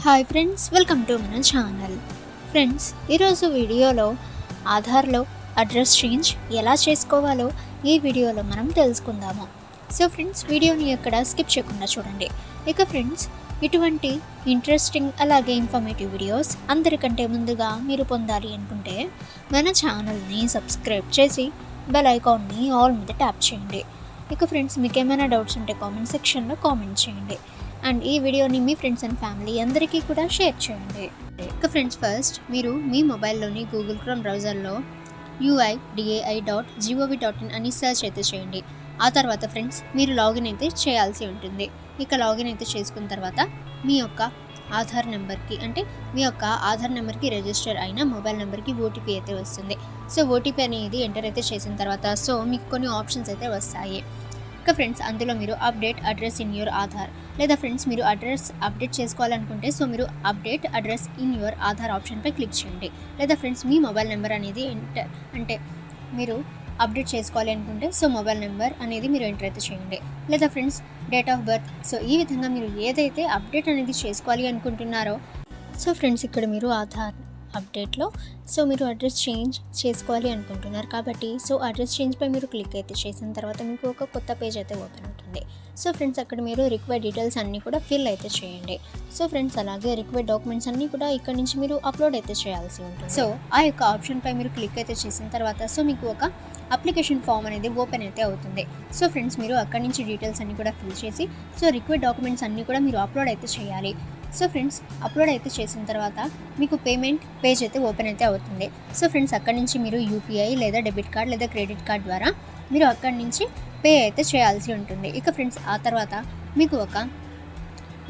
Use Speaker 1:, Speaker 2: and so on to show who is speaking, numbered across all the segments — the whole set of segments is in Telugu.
Speaker 1: హాయ్ ఫ్రెండ్స్, వెల్కమ్ టు మన ఛానల్. ఫ్రెండ్స్, ఈరోజు వీడియోలో ఆధార్లో అడ్రస్ చేంజ్ ఎలా చేసుకోవాలో ఈ వీడియోలో మనం తెలుసుకుందాము. సో ఫ్రెండ్స్, వీడియోని ఎక్కడ స్కిప్ చేయకుండా చూడండి. ఇక ఫ్రెండ్స్, ఇటువంటి ఇంట్రెస్టింగ్ అలాగే ఇన్ఫర్మేటివ్ వీడియోస్ అందరికంటే ముందుగా మీరు పొందాలి అనుకుంటే మన ఛానల్ని సబ్స్క్రైబ్ చేసి బెల్ ఐకాన్ని ఆల్ మీద ట్యాప్ చేయండి. ఇక ఫ్రెండ్స్, మీకు ఏమైనా డౌట్స్ ఉంటే కామెంట్ సెక్షన్లో కామెంట్ చేయండి అండ్ ఈ వీడియోని మీ ఫ్రెండ్స్ అండ్ ఫ్యామిలీ అందరికీ కూడా షేర్ చేయండి. ఇక ఫ్రెండ్స్, ఫస్ట్ మీరు మీ మొబైల్లోని గూగుల్ క్రోమ్ బ్రౌజర్లో uidai.gov.in అని సెర్చ్ అయితే చేయండి. ఆ తర్వాత ఫ్రెండ్స్, మీరు లాగిన్ అయితే చేయాల్సి ఉంటుంది. ఇక లాగిన్ అయితే చేసుకున్న తర్వాత మీ యొక్క ఆధార్ నెంబర్కి రిజిస్టర్ అయిన మొబైల్ నెంబర్కి ఓటీపీ అయితే వస్తుంది. సో ఓటీపీ అనేది ఎంటర్ అయితే చేసిన తర్వాత సో మీకు కొన్ని ఆప్షన్స్ అయితే వస్తాయి. ఇక ఫ్రెండ్స్, అందులో మీరు update address in your Aadhaar లేదా ఫ్రెండ్స్ మీరు అడ్రస్ అప్డేట్ చేసుకోవాలనుకుంటే సో మీరు update address in your Aadhaar ఆప్షన్పై క్లిక్ చేయండి. లేదా ఫ్రెండ్స్, మీ మొబైల్ నెంబర్ అనేది మీరు అప్డేట్ చేసుకోవాలి అనుకుంటే సో మొబైల్ నెంబర్ అనేది మీరు ఎంటర్ అయితే చేయండి. లేదా friends, date of birth. So ఈ విధంగా మీరు ఏదైతే అప్డేట్ అనేది చేసుకోవాలి అనుకుంటున్నారో సో ఫ్రెండ్స్, ఇక్కడ మీరు ఆధార్ అప్డేట్లో సో మీరు అడ్రస్ చేంజ్ చేసుకోవాలి అనుకుంటున్నారు కాబట్టి సో అడ్రస్ చేంజ్పై మీరు క్లిక్ అయితే చేసిన తర్వాత మీకు ఒక కొత్త పేజ్ అయితే ఓపెన్ అవుతుంది. సో ఫ్రెండ్స్, అక్కడ మీరు రిక్వైర్డ్ డీటెయిల్స్ అన్నీ కూడా ఫిల్ అయితే చేయండి. సో ఫ్రెండ్స్, అలాగే రిక్వైర్డ్ డాక్యుమెంట్స్ అన్నీ కూడా ఇక్కడ నుంచి మీరు అప్లోడ్ అయితే చేయాల్సి ఉంటుంది. సో ఆ యొక్క ఆప్షన్పై మీరు క్లిక్ అయితే చేసిన తర్వాత సో మీకు ఒక అప్లికేషన్ ఫామ్ అనేది ఓపెన్ అయితే అవుతుంది. సో ఫ్రెండ్స్, మీరు అక్కడి నుంచి డీటెయిల్స్ అన్నీ కూడా ఫిల్ చేసి సో రిక్వైర్డ్ డాక్యుమెంట్స్ అన్నీ కూడా మీరు అప్లోడ్ అయితే చేయాలి. సో ఫ్రెండ్స్, అప్లోడ్ అయితే చేసిన తర్వాత మీకు పేమెంట్ పేజ్ అయితే ఓపెన్ అయితే అవుతుంది. సో ఫ్రెండ్స్, అక్కడి నుంచి మీరు యూపీఐ లేదా డెబిట్ కార్డ్ లేదా క్రెడిట్ కార్డ్ ద్వారా మీరు అక్కడి నుంచి పే అయితే చేయాల్సి ఉంటుంది. ఇక ఫ్రెండ్స్, ఆ తర్వాత మీకు ఒక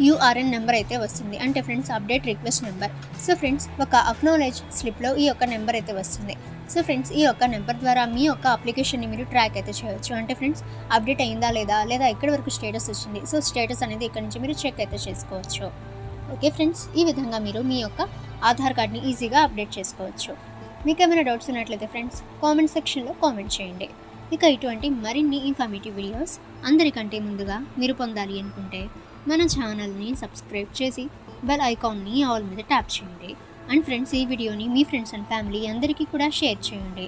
Speaker 1: యూఆర్ఎన్ నెంబర్ అయితే వస్తుంది, అంటే friends update request number. So friends, ఒక అక్నాలెడ్జ్ స్లిప్లో ఈ యొక్క నెంబర్ అయితే వస్తుంది. సో ఫ్రెండ్స్, ఈ యొక్క నెంబర్ ద్వారా మీ యొక్క అప్లికేషన్ని మీరు ట్రాక్ అయితే చేయవచ్చు. అంటే ఫ్రెండ్స్, అప్డేట్ అయిందా లేదా ఎక్కడి వరకు స్టేటస్ వచ్చింది సో స్టేటస్ అనేది ఇక్కడ నుంచి మీరు చెక్ అయితే చేసుకోవచ్చు. ఓకే ఫ్రెండ్స్, ఈ విధంగా మీరు మీ యొక్క ఆధార్ కార్డ్ని ఈజీగా అప్డేట్ చేసుకోవచ్చు. మీకు ఏమైనా డౌట్స్ ఉన్నట్లయితే ఫ్రెండ్స్ కామెంట్ సెక్షన్లో కామెంట్ చేయండి. ఇక ఇటువంటి మరిన్ని ఇన్ఫర్మేటివ్ వీడియోస్ అందరికంటే ముందుగా మీరు పొందాలి అనుకుంటే మన ఛానల్ని సబ్స్క్రైబ్ చేసి బెల్ ఐకాన్ని ఆల్ మీద ట్యాప్ చేయండి. అండ్ ఫ్రెండ్స్, ఈ వీడియోని మీ ఫ్రెండ్స్ అండ్ ఫ్యామిలీ అందరికీ కూడా షేర్ చేయండి.